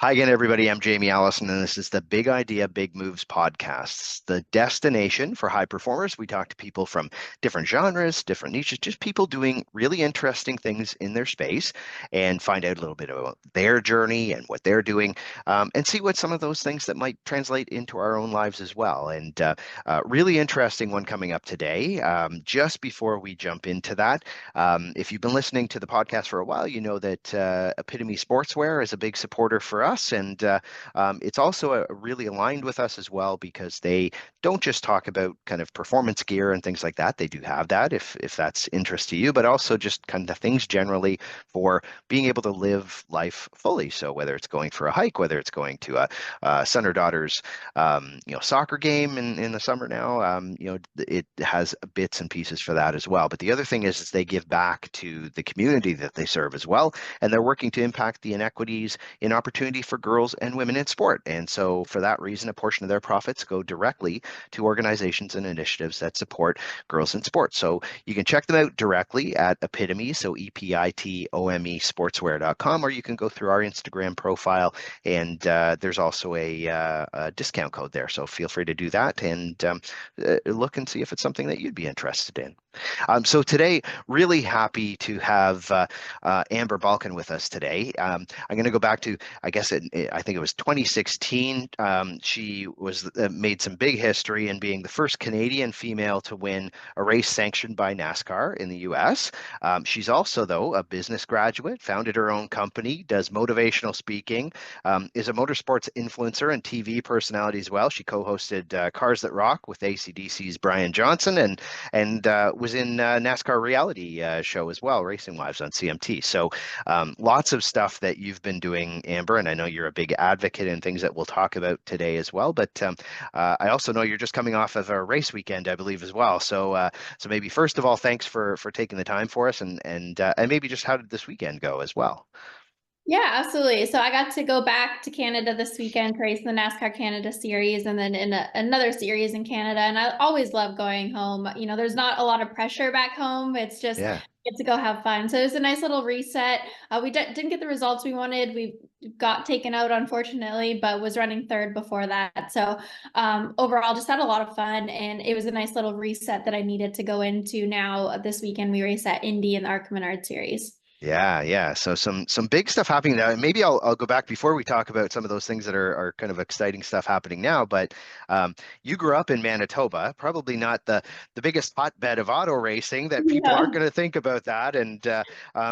Hi again, everybody. I'm Jamie Allison, and this is the Big Idea, Big Moves podcast, the destination for high performers. We talk to people from different genres, different niches, just people doing really interesting things in their space and find out a little bit about their journey and what they're doing, and see what some of those things that might translate into our own lives as well. And really interesting one coming up today. Just before we jump into that, if you've been listening to the podcast for a while, you know that Epitome Sportswear is a big supporter for us, and it's also really aligned with us as well because they don't just talk about kind of performance gear and things like that. They do have that if that's interest to you, but also just kind of things generally for being able to live life fully. So whether it's going for a hike, whether it's going to a son or daughter's soccer game in the summer now, it has bits and pieces for that as well. But the other thing is they give back to the community that they serve as well, and they're working to impact the inequities in opportunity for girls and women in sport. And so for that reason, a portion of their profits go directly to organizations and initiatives that support girls in sports. So you can check them out directly at Epitome, so EPITOME sportswear.com, or you can go through our Instagram profile, and there's also a discount code there. So feel free to do that and look and see if it's something that you'd be interested in. So today, really happy to have Amber Balcaen with us today. I'm going to go back to, I think it was 2016. She was made some big history in being the first Canadian female to win a race sanctioned by NASCAR in the U.S. She's also, though, a business graduate, founded her own company, does motivational speaking, is a motorsports influencer and TV personality as well. She co-hosted Cars That Rock with AC/DC's Brian Johnson, and was in NASCAR reality show as well, Racing Wives on CMT. So lots of stuff that you've been doing, Amber, and I know you're a big advocate in things that we'll talk about today as well. But I also know you're just coming off of a race weekend, I believe, as well. So maybe first of all, thanks for taking the time for us, and maybe just how did this weekend go as well? Yeah, absolutely. So I got to go back to Canada this weekend to race in the NASCAR Canada series and then in another series in Canada. And I always love going home. You know, there's not a lot of pressure back home. It's just Yeah. get to go have fun. So it was a nice little reset. We didn't get the results we wanted. We got taken out, unfortunately, but was running third before that. So overall, just had a lot of fun. And it was a nice little reset that I needed to go into now. This weekend, we race at Indy in the Arc Menard series. Yeah, yeah. So some big stuff happening now. And maybe I'll go back before we talk about some of those things that are kind of exciting stuff happening now. But you grew up in Manitoba, probably not the biggest hotbed of auto racing that people aren't Yeah. going to think about that. And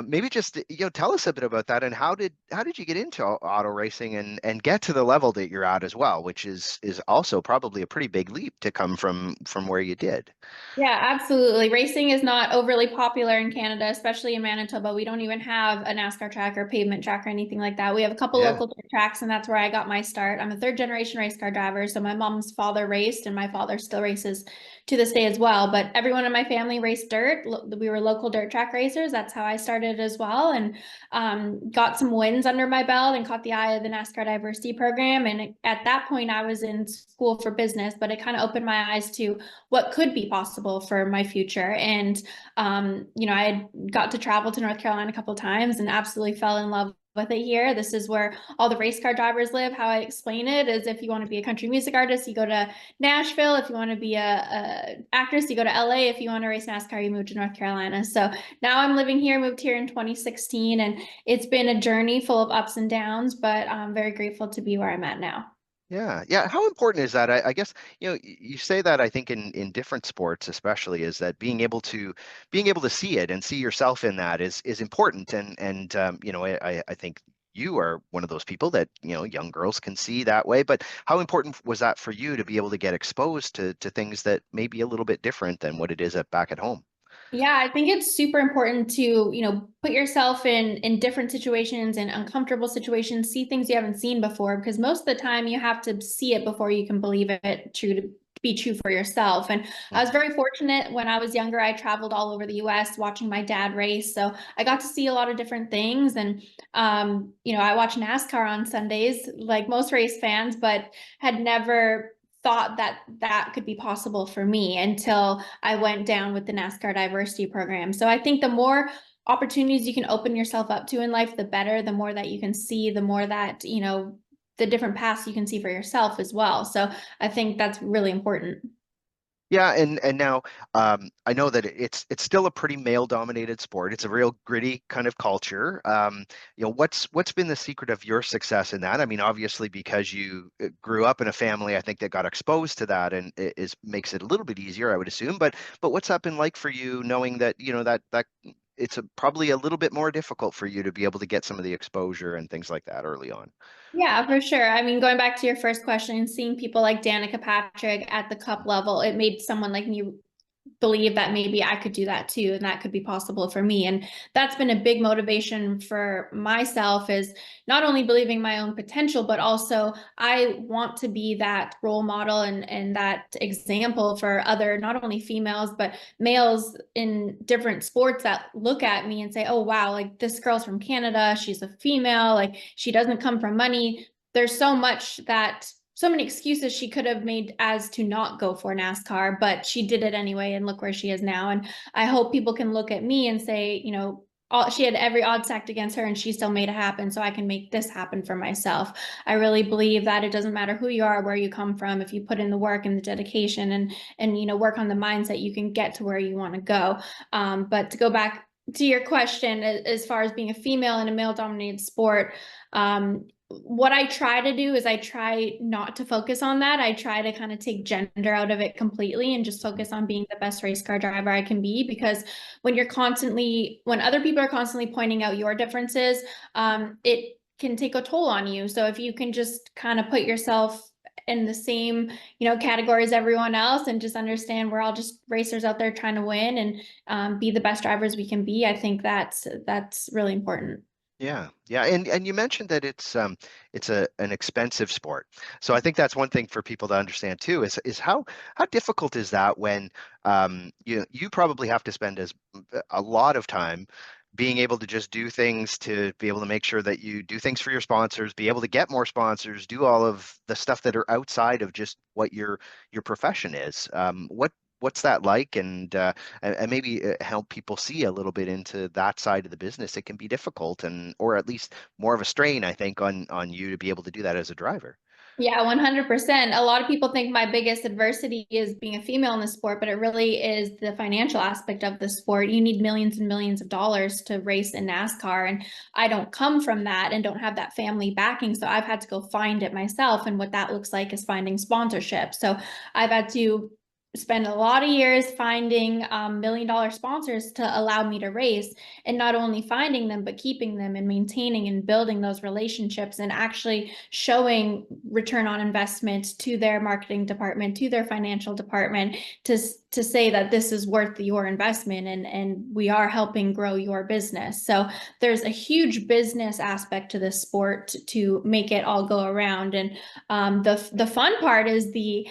maybe just tell us a bit about that and how did you get into auto racing and get to the level that you're at as well, which is also probably a pretty big leap to come from where you did. Yeah, absolutely. Racing is not overly popular in Canada, especially in Manitoba. We don't even have a NASCAR track or pavement track or anything like that. We have a couple Yeah. local dirt tracks, and that's where I got my start. I'm a third generation race car driver. So my mom's father raced, and my father still races to this day as well. But everyone in my family raced dirt. We were local dirt track racers. That's how I started as well. And got some wins under my belt and caught the eye of the NASCAR diversity program. And at that point, I was in school for business, but it kind of opened my eyes to what could be possible for my future. And, I got to travel to North Carolina a couple of times and absolutely fell in love with it here. This is where all the race car drivers live. How I explain it is if you want to be a country music artist, you go to Nashville. If you want to be a actress, you go to LA. If you want to race NASCAR, you move to North Carolina. So now I'm living here, moved here in 2016, and it's been a journey full of ups and downs, but I'm very grateful to be where I'm at now. Yeah, yeah. How important is that? I guess, you say that I think in different sports, especially, is that being able to see it and see yourself in that is important. And I think you are one of those people that, young girls can see that way. But how important was that for you to be able to get exposed to things that may be a little bit different than what it is back at home? Yeah, I think it's super important to, put yourself in different situations and uncomfortable situations, see things you haven't seen before, because most of the time you have to see it before you can believe it true to be true for yourself. And I was Mhm. very fortunate when I was younger. I traveled all over the US watching my dad race. So I got to see a lot of different things. And I watch NASCAR on Sundays, like most race fans, but had never thought that that could be possible for me until I went down with the NASCAR diversity program. So I think the more opportunities you can open yourself up to in life, the better, the more that you can see, the more that, the different paths you can see for yourself as well. So I think that's really important. Yeah, and now I know that it's still a pretty male-dominated sport. It's a real gritty kind of culture. What's been the secret of your success in that? I mean, obviously because you grew up in a family, I think that got exposed to that, and it is makes it a little bit easier, I would assume. But what's that been like for you, knowing that that it's probably a little bit more difficult for you to be able to get some of the exposure and things like that early on? Yeah, for sure. I mean, going back to your first question, seeing people like Danica Patrick at the cup level, it made someone like me believe that maybe I could do that too, and that could be possible for me. And that's been a big motivation for myself, is not only believing my own potential, but also I want to be that role model and that example for other, not only females, but males in different sports that look at me and say, oh, wow, like this girl's from Canada. She's a female. Like she doesn't come from money. There's so many excuses she could have made as to not go for NASCAR, but she did it anyway, and look where she is now. And I hope people can look at me and say, she had every odd stacked against her and she still made it happen, so I can make this happen for myself. I really believe that it doesn't matter who you are, where you come from, if you put in the work and the dedication and work on the mindset, you can get to where you want to go. But to go back to your question, as far as being a female in a male dominated sport, what I try to do is I try not to focus on that. I try to kind of take gender out of it completely and just focus on being the best race car driver I can be. Because when other people are constantly pointing out your differences, it can take a toll on you. So if you can just kind of put yourself in the same, category as everyone else, and just understand we're all just racers out there trying to win, and be the best drivers we can be, I think that's really important. Yeah, yeah, and you mentioned that it's an expensive sport. So I think that's one thing for people to understand too, is how difficult is that when you probably have to spend a lot of time being able to just do things to be able to make sure that you do things for your sponsors, be able to get more sponsors, do all of the stuff that are outside of just what your profession is. What's that like? And maybe help people see a little bit into that side of the business. It can be difficult, and or at least more of a strain, I think, on you to be able to do that as a driver. Yeah, 100%. A lot of people think my biggest adversity is being a female in the sport, but it really is the financial aspect of the sport. You need millions and millions of dollars to race in NASCAR. And I don't come from that and don't have that family backing. So I've had to go find it myself. And what that looks like is finding sponsorship. So I've had to spend a lot of years finding $1 million sponsors to allow me to race, and not only finding them but keeping them and maintaining and building those relationships and actually showing return on investment to their marketing department, to their financial department, to say that this is worth your investment, and we are helping grow your business. So there's a huge business aspect to this sport to make it all go around. And the fun part is the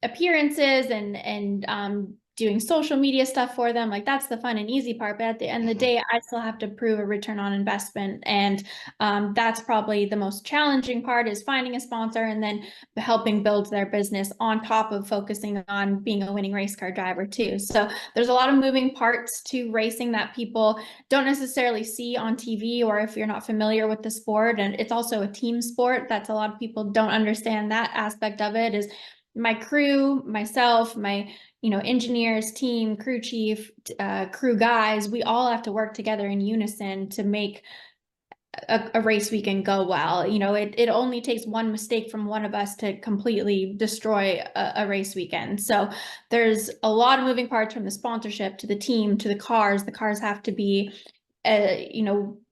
appearances and doing social media stuff for them. Like that's the fun and easy part. But at the end of the Mhm. day, I still have to prove a return on investment. And that's probably the most challenging part, is finding a sponsor and then helping build their business on top of focusing on being a winning race car driver too. So there's a lot of moving parts to racing that people don't necessarily see on TV, or if you're not familiar with the sport. And it's also a team sport. That's a lot of people don't understand that aspect of it, is my crew, myself, my engineers, team, crew chief, crew guys, we all have to work together in unison to make a race weekend go well. It only takes one mistake from one of us to completely destroy a race weekend. So there's a lot of moving parts, from the sponsorship to the team to the cars. The cars have to be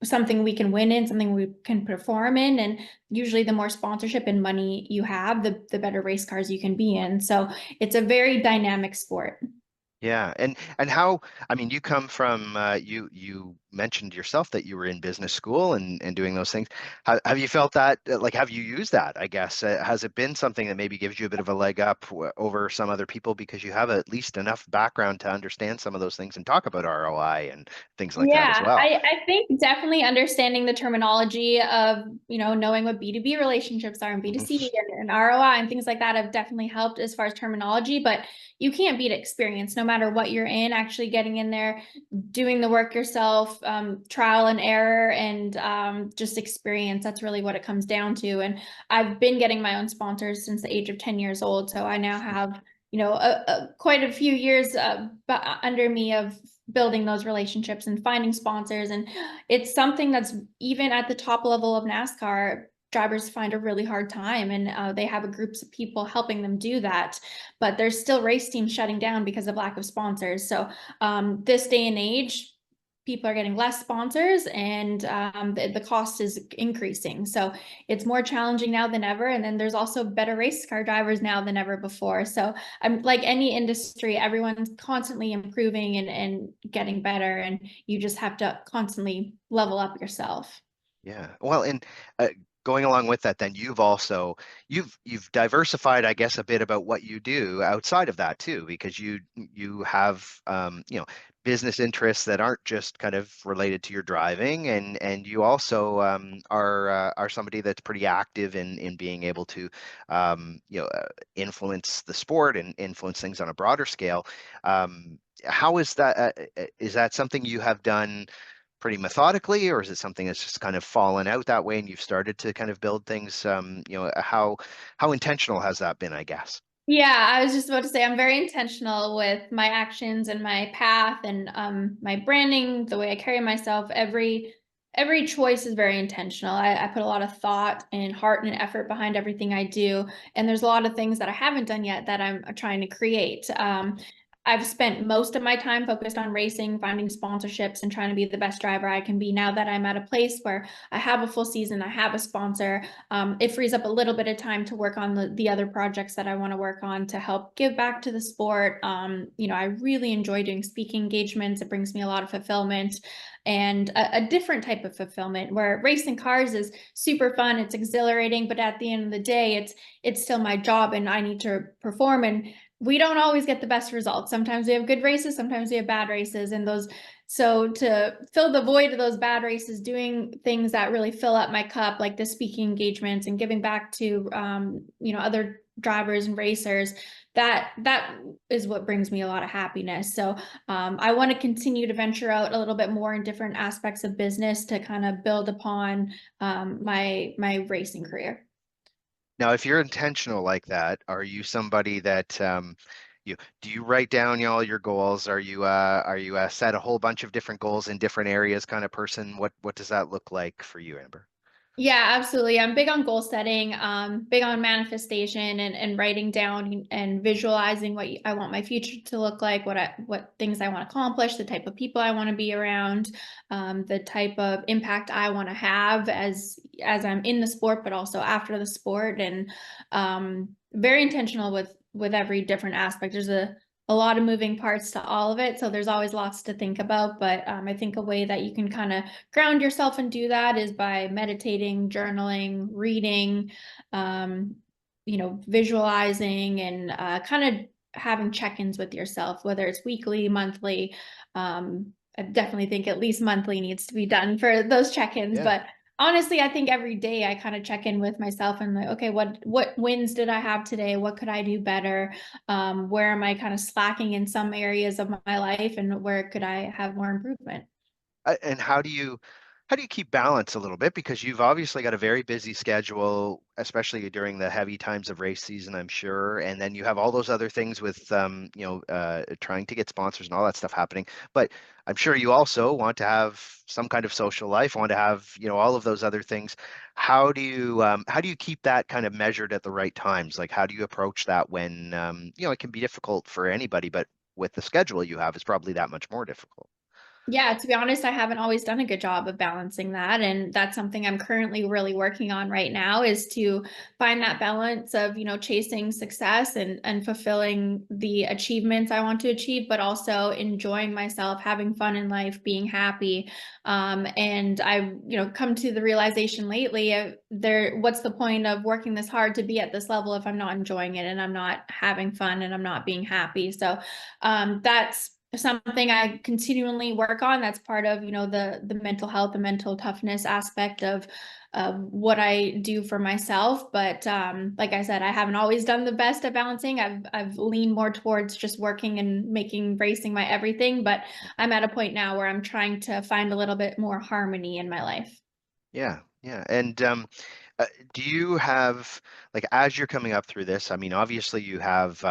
something we can win in, something we can perform in. And usually the more sponsorship and money you have, the better race cars you can be in. So it's a very dynamic sport. Yeah, and how, I mean, you come from you mentioned yourself that you were in business school and doing those things. Have you felt that, like, have you used that, I guess? Has it been something that maybe gives you a bit of a leg up over some other people because you have at least enough background to understand some of those things and talk about ROI and things like that as Yeah, well? I think definitely understanding the terminology of, knowing what B2B relationships are and B2C Mhm. and ROI and things like that have definitely helped as far as terminology, but you can't beat experience no matter what you're in, actually getting in there, doing the work yourself, trial and error, and just experience. That's really what it comes down to. And I've been getting my own sponsors since the age of 10 years old. So I now have, quite a few years under me of building those relationships and finding sponsors. And it's something that's even at the top level of NASCAR, drivers find a really hard time, and they have a groups of people helping them do that, but there's still race teams shutting down because of lack of sponsors. So this day and age, people are getting less sponsors, and the cost is increasing. So it's more challenging now than ever. And then there's also better race car drivers now than ever before. So I'm like any industry, everyone's constantly improving and getting better, and you just have to constantly level up yourself. Yeah. Well, and going along with that, then you've also you've diversified, I guess, a bit about what you do outside of that too, because you have business interests that aren't just kind of related to your driving, and you also are somebody that's pretty active in being able to influence the sport and influence things on a broader scale. How is that? Is that something you have done pretty methodically, or is it something that's just kind of fallen out that way and you've started to kind of build things? How intentional has that been, I guess? Yeah, I was just about to say I'm very intentional with my actions and my path and my branding, the way I carry myself. Every choice is very intentional. I put a lot of thought and heart and effort behind everything I do. And there's a lot of things that I haven't done yet that I'm trying to create. I've spent most of my time focused on racing, finding sponsorships, and trying to be the best driver I can be. Now that I'm at a place where I have a full season, I have a sponsor, it frees up a little bit of time to work on the other projects that I want to work on to help give back to the sport. I really enjoy doing speaking engagements. It brings me a lot of fulfillment, and a different type of fulfillment, where racing cars is super fun, it's exhilarating, but at the end of the day, it's still my job and I need to perform. And we don't always get the best results. Sometimes we have good races, sometimes we have bad races, and those, so to fill the void of those bad races, doing things that really fill up my cup, like the speaking engagements and giving back to other drivers and racers, that is what brings me a lot of happiness. So I want to continue to venture out a little bit more in different aspects of business to kind of build upon my racing career. Now, if you're intentional like that, are you somebody that do you write down all your goals? Are you set a whole bunch of different goals in different areas kind of person? What does that look like for you, Amber? Yeah, absolutely. I'm big on goal setting, big on manifestation and writing down and visualizing what I want my future to look like, what things I want to accomplish, the type of people I want to be around, the type of impact I want to have as I'm in the sport, but also after the sport, and very intentional with every different aspect. There's a lot of moving parts to all of it, so there's always lots to think about. But I think a way that you can kind of ground yourself and do that is by meditating, journaling, reading, um, visualizing, and kind of having check-ins with yourself, whether it's weekly, monthly. I definitely think at least monthly needs to be done for those check-ins. Yeah. But honestly, I think every day I kind of check in with myself and like, okay, what wins did I have today? What could I do better? Where am I kind of slacking in some areas of my life, and where could I have more improvement? And how do you keep balance a little bit? Because you've obviously got a very busy schedule, especially during the heavy times of race season, I'm sure. And then you have all those other things with trying to get sponsors and all that stuff happening. But I'm sure you also want to have some kind of social life, want to have, all of those other things. How do you keep that kind of measured at the right times? Like how do you approach that when it can be difficult for anybody, but with the schedule you have, it's probably that much more difficult. Yeah, to be honest, I haven't always done a good job of balancing that. And that's something I'm currently really working on right now is to find that balance of, chasing success and fulfilling the achievements I want to achieve, but also enjoying myself, having fun in life, being happy. And I've, come to the realization lately of what's the point of working this hard to be at this level if I'm not enjoying it and I'm not having fun and I'm not being happy. So that's something I continually work on. That's part of, the mental health, the mental toughness aspect of what I do for myself. But like I said, I haven't always done the best at balancing. I've leaned more towards just working and making racing my everything. But I'm at a point now where I'm trying to find a little bit more harmony in my life. Yeah, yeah. And do you have, like, as you're coming up through this, I mean, obviously you have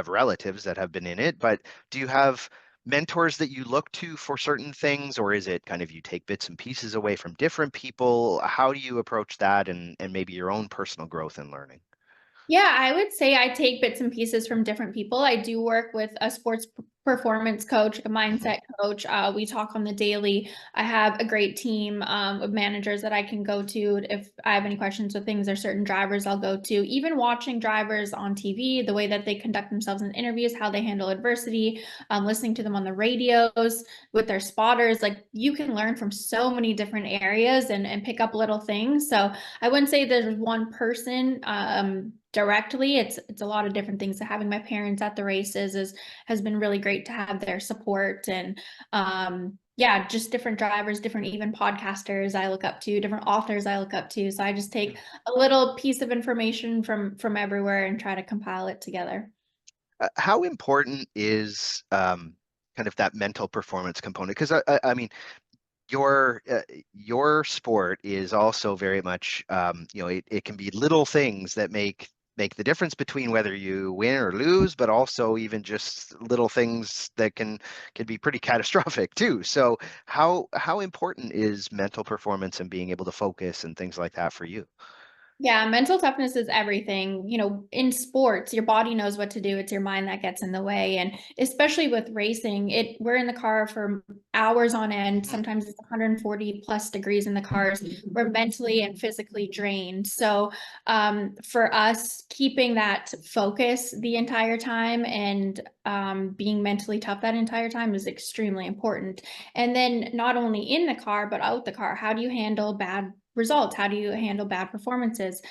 relatives that have been in it, but do you have mentors that you look to for certain things, or is it kind of you take bits and pieces away from different people? How do you approach that and maybe your own personal growth and learning? Yeah, I would say I take bits and pieces from different people. I do work with a sports performance coach, a Hmm. mindset coach. We talk on the daily. I have a great team of managers that I can go to if I have any questions with things or certain drivers I'll go to. Even watching drivers on TV, the way that they conduct themselves in interviews, how they handle adversity, listening to them on the radios with their spotters, like you can learn from so many different areas and pick up little things. So I wouldn't say there's one person directly. It's a lot of different things. So having my parents at the races has been really great to have their support and yeah, just different drivers, different even podcasters I look up to, different authors I look up to. So I just take a little piece of information from everywhere and try to compile it together. How important is kind of that mental performance component? Because I mean, your sport is also very much it can be little things that make the difference between whether you win or lose, but also even just little things that can be pretty catastrophic too. So how important is mental performance and being able to focus and things like that for you? Yeah, mental toughness is everything. In sports, your body knows what to do. It's your mind that gets in the way. And especially with racing, we're in the car for hours on end. Mhm. Sometimes it's 140 plus degrees in the cars. We're mentally and physically drained. So for us, keeping that focus the entire time and being mentally tough that entire time is extremely important. And then not only in the car, but out the car, how do you handle bad results? How do you handle bad performances?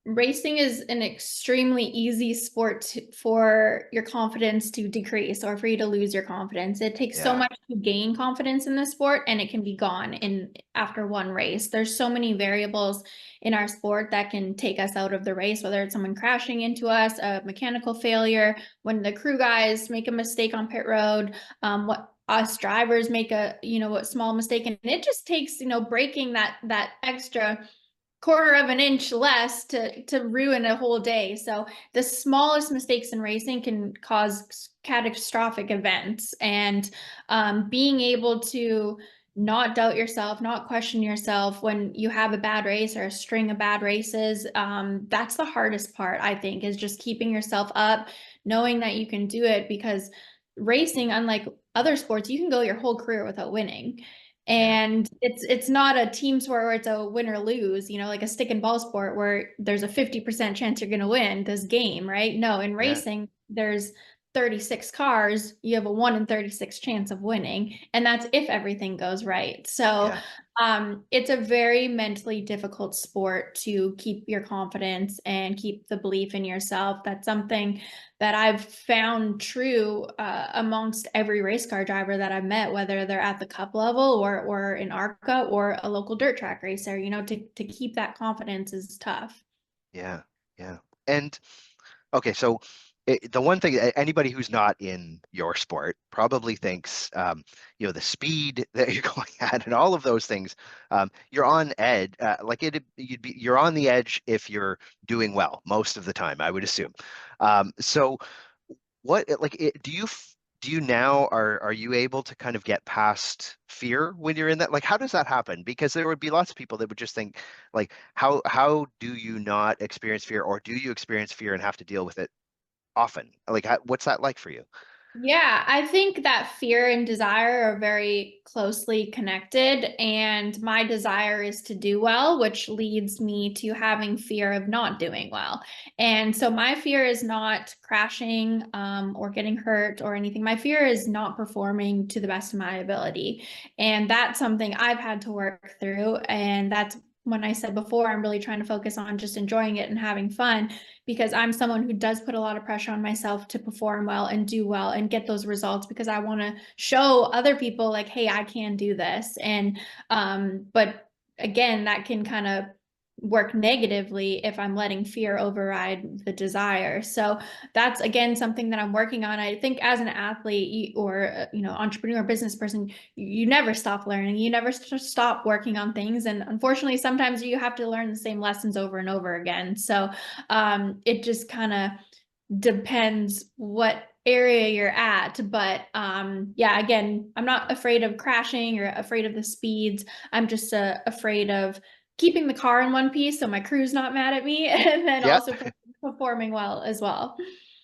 Racing is an extremely easy sport for your confidence to decrease or for you to lose your confidence. It takes so Yeah, much to gain confidence in the sport and it can be gone in after one race. There's so many variables in our sport that can take us out of the race, whether it's someone crashing into us, a mechanical failure, when the crew guys make a mistake on pit road, what us drivers make a small mistake, and it just takes breaking that extra quarter of an inch less to ruin a whole day. So the smallest mistakes in racing can cause catastrophic events, and being able to not doubt yourself, not question yourself when you have a bad race or a string of bad races, that's the hardest part, I think, is just keeping yourself up, knowing that you can do it, because racing, unlike other sports, you can go your whole career without winning. yeah, And it's not a team sport where it's a win or lose, like a stick and ball sport where there's a 50% chance you're going to win this game, right? No, in yeah, racing, there's 36 cars, you have a 1 in 36 chance of winning, and that's if everything goes right. So yeah. it's a very mentally difficult sport to keep your confidence and keep the belief in yourself. That's something that I've found true amongst every race car driver that I've met, whether they're at the cup level or in ARCA or a local dirt track racer. To keep that confidence is tough. Yeah, yeah. And okay, so the one thing anybody who's not in your sport probably thinks, the speed that you're going at and all of those things, you're on edge. Like you're on the edge if you're doing well most of the time, I would assume. So what, like, do you now are you able to kind of get past fear when you're in that? Like, how does that happen? Because there would be lots of people that would just think, like, how do you not experience fear, or do you experience fear and have to deal with it often? Like, what's that like for you? Yeah, I think that fear and desire are very closely connected, and my desire is to do well, which leads me to having fear of not doing well. And so my fear is not crashing, or getting hurt or anything. My fear is not performing to the best of my ability. And that's something I've had to work through. And that's when I said before, I'm really trying to focus on just enjoying it and having fun, because I'm someone who does put a lot of pressure on myself to perform well and do well and get those results, because I want to show other people like, hey, I can do this. And but again, that can kind of work negatively if I'm letting fear override the desire. So that's again something that I'm working on. I think as an athlete or entrepreneur business person, you never stop learning. You never stop working on things, and unfortunately sometimes you have to learn the same lessons over and over again. So it just kind of depends what area you're at. But yeah, again, I'm not afraid of crashing or afraid of the speeds. I'm just afraid of keeping the car in one piece so my crew's not mad at me, and then Yeah, also performing well as well.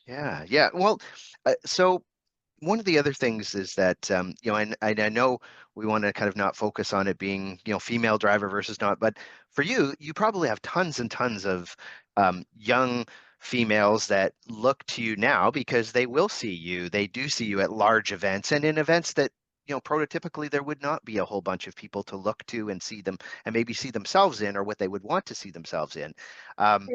yeah, yeah. Well, so one of the other things is that and I know we want to kind of not focus on it being female driver versus not, but for you, you probably have tons and tons of young females that look to you now because they will see you. They do see you at large events and in events that prototypically there would not be a whole bunch of people to look to and see them and maybe see themselves in or what they would want to see themselves in. Um,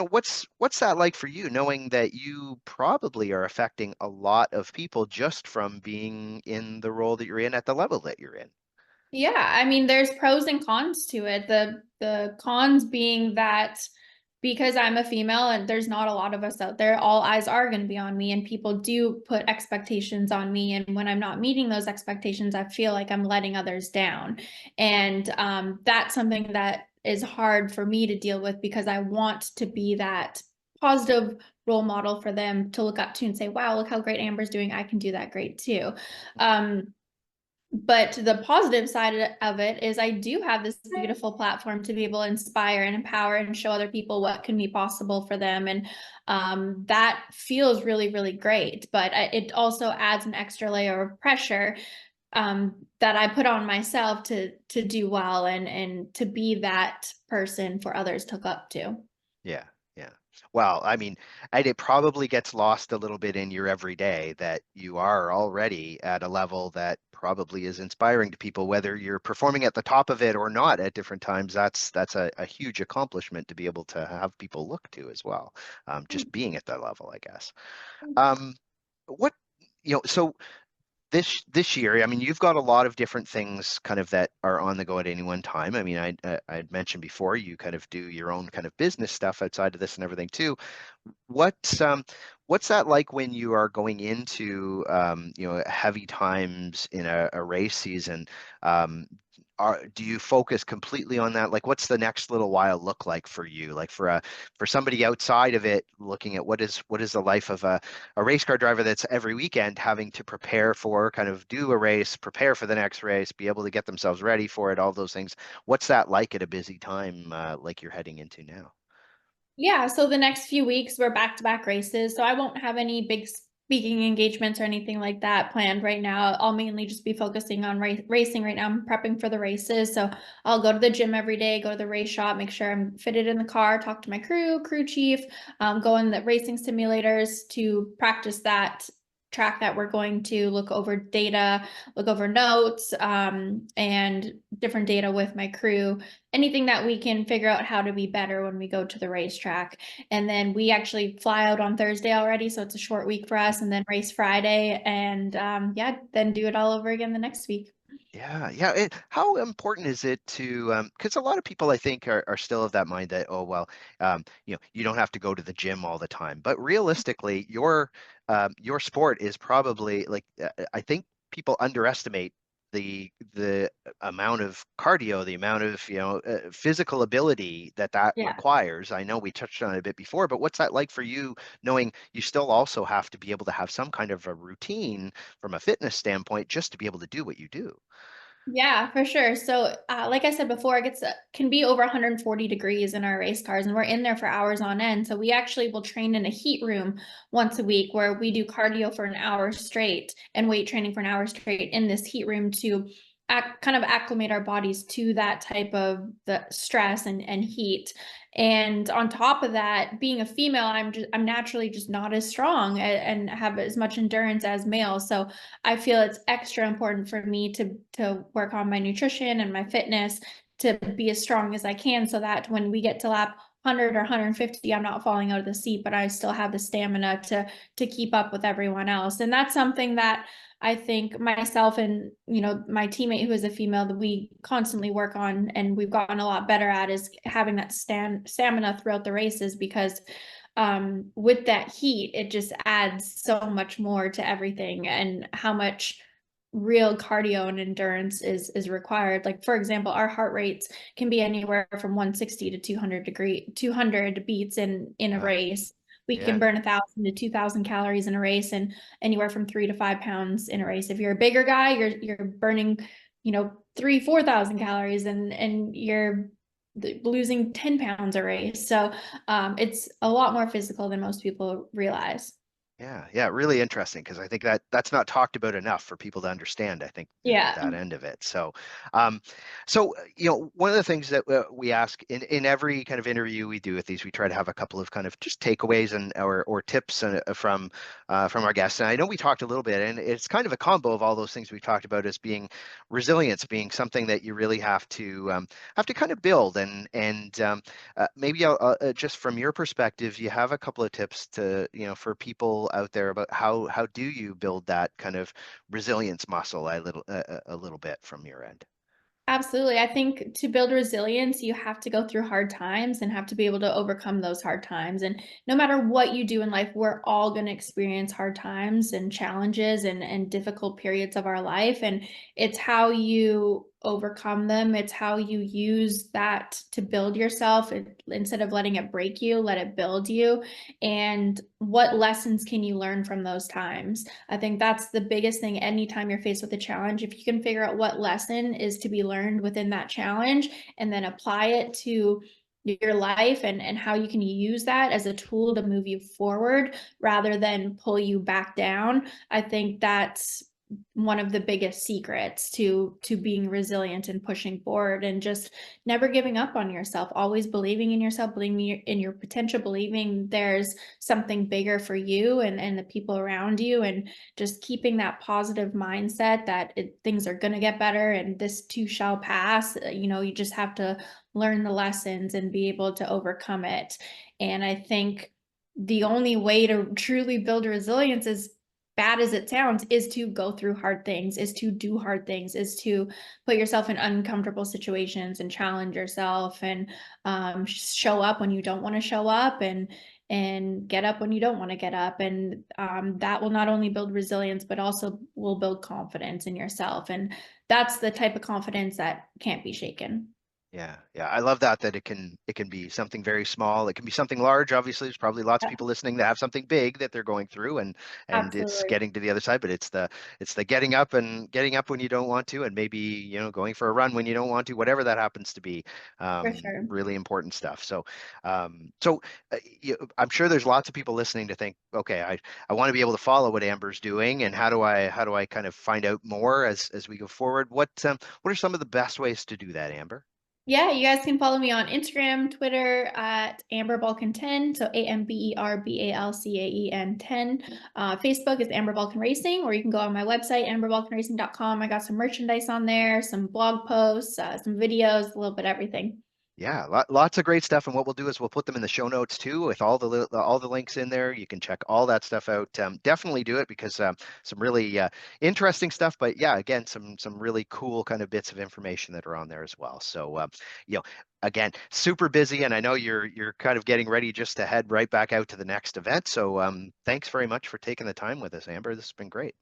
what's that like for you, knowing that you probably are affecting a lot of people just from being in the role that you're in at the level that you're in? Yeah, I mean, there's pros and cons to it. The cons being that because I'm a female and there's not a lot of us out there, all eyes are going to be on me, and people do put expectations on me. And when I'm not meeting those expectations, I feel like I'm letting others down. And that's something that is hard for me to deal with, because I want to be that positive role model for them to look up to and say, wow, look how great Amber's doing. I can do that great too. But the positive side of it is I do have this beautiful platform to be able to inspire and empower and show other people what can be possible for them. And that feels really, really great. But it also adds an extra layer of pressure that I put on myself to do well and to be that person for others to look up to. Yeah, yeah. Well, I mean, and it probably gets lost a little bit in your everyday that you are already at a level that probably is inspiring to people, whether you're performing at the top of it or not at different times. That's a huge accomplishment to be able to have people look to as well. Just being at that level, I guess. Um, what, so this year, I mean, you've got a lot of different things kind of that are on the go at any one time. I mean, I'd mentioned before you kind of do your own kind of business stuff outside of this and everything too. What's that like when you are going into heavy times in a race season? Um, do you focus completely on that? Like, what's the next little while look like for you? Like for somebody outside of it, looking at what is the life of a race car driver that's every weekend having to prepare for, kind of do a race, prepare for the next race, be able to get themselves ready for it, all those things. What's that like at a busy time like you're heading into now? Yeah, so the next few weeks we're back-to-back races, so I won't have any big speaking engagements or anything like that planned right now. I'll mainly just be focusing on racing right now. I'm prepping for the races, so I'll go to the gym every day, go to the race shop, make sure I'm fitted in the car, talk to my crew chief, go in the racing simulators to practice that track that we're going to, look over data, look over notes, and different data with my crew, anything that we can figure out how to be better when we go to the racetrack. And then we actually fly out on Thursday already, so it's a short week for us, and then race Friday, and yeah, then do it all over again the next week. Yeah, yeah. How important is it to, because a lot of people I think are still of that mind that, oh, well, you don't have to go to the gym all the time. But realistically, your sport is probably like, I think people underestimate the amount of cardio, the amount of, physical ability that Yeah. requires. I know we touched on it a bit before, but what's that like for you, knowing you still also have to be able to have some kind of a routine from a fitness standpoint just to be able to do what you do? Yeah, for sure. So, like I said before, it gets can be over 140 degrees in our race cars, and we're in there for hours on end. So we actually will train in a heat room once a week, where we do cardio for an hour straight and weight training for an hour straight in this heat room to kind of acclimate our bodies to that type of the stress and heat. And on top of that, being a female, I'm naturally just not as strong and have as much endurance as males. So I feel it's extra important for me to work on my nutrition and my fitness to be as strong as I can, so that when we get to lap 100 or 150, I'm not falling out of the seat, but I still have the stamina to keep up with everyone else. And that's something that I think myself and my teammate who is a female that we constantly work on and we've gotten a lot better at is having that stamina throughout the races, because with that heat, it just adds so much more to everything and how much real cardio and endurance is required. Like for example, our heart rates can be anywhere from 160 to 200 beats in a Wow. race. We Yeah. can burn 1,000 to 2,000 calories in a race, and anywhere from 3 to 5 pounds in a race. If you're a bigger guy, you're burning, 3, 4,000 calories, and you're losing 10 pounds a race. So it's a lot more physical than most people realize. Yeah, yeah, really interesting because I think that that's not talked about enough for people to understand. I think Yeah, that end of it. So, um, one of the things that we ask in every kind of interview we do with these, we try to have a couple of kind of just takeaways and or tips from our guests. And I know we talked a little bit, and it's kind of a combo of all those things we talked about as being resilience, being something that you really have to kind of build maybe just from your perspective, you have a couple of tips to, for people out there about how do you build that kind of resilience muscle a little bit from your end. absolutely. I think to build resilience, you have to go through hard times and have to be able to overcome those hard times. And no matter what you do in life, we're all going to experience hard times and challenges and difficult periods of our life. And it's how you overcome them. It's how you use that to build yourself. Instead of letting it break you, let it build you. And what lessons can you learn from those times? I think that's the biggest thing anytime you're faced with a challenge. If you can figure out what lesson is to be learned within that challenge and then apply it to your life and how you can use that as a tool to move you forward rather than pull you back down, I think that's one of the biggest secrets to being resilient and pushing forward and just never giving up on yourself, always believing in yourself, believing in your potential, believing there's something bigger for you and the people around you, and just keeping that positive mindset that things are going to get better and this too shall pass. You just have to learn the lessons and be able to overcome it. And I think the only way to truly build resilience, as bad as it sounds, is to go through hard things, is to do hard things, is to put yourself in uncomfortable situations and challenge yourself and show up when you don't want to show up and get up when you don't want to get up. And that will not only build resilience, but also will build confidence in yourself. And that's the type of confidence that can't be shaken. Yeah, yeah, I love that it can be something very small. It can be something large. Obviously, there's probably lots of Yeah, people listening that have something big that they're going through, and it's absolutely. getting to the other side. But it's the getting up when you don't want to, and maybe going for a run when you don't want to, whatever that happens to be. For sure. Really important stuff. I'm sure there's lots of people listening to think, okay, I want to be able to follow what Amber's doing, and how do I kind of find out more as we go forward? What are some of the best ways to do that, Amber? Yeah, you guys can follow me on Instagram, Twitter at Amber Balcaen 10. So AmberBalcaen 10. Facebook is Amber Balcaen Racing, or you can go on my website, amberbalcaenracing.com. I got some merchandise on there, some blog posts, some videos, a little bit of everything. Yeah, lots of great stuff. And what we'll do is we'll put them in the show notes too, with all the links in there. You can check all that stuff out. Definitely do it because some really interesting stuff. But yeah, again, some really cool kind of bits of information that are on there as well. So you know, again, super busy, and I know you're kind of getting ready just to head right back out to the next event. So thanks very much for taking the time with us, Amber. This has been great.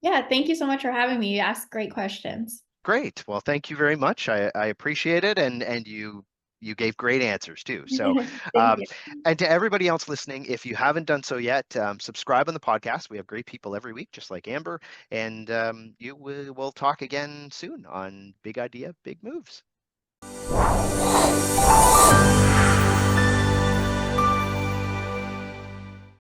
Yeah, thank you so much for having me. You asked great questions. Great. Well, thank you very much. I appreciate it, and you You gave great answers too. So, Thank you. and to everybody else listening, if you haven't done so yet, subscribe on the podcast. We have great people every week, just like Amber, and we'll talk again soon on Big Idea, Big Moves.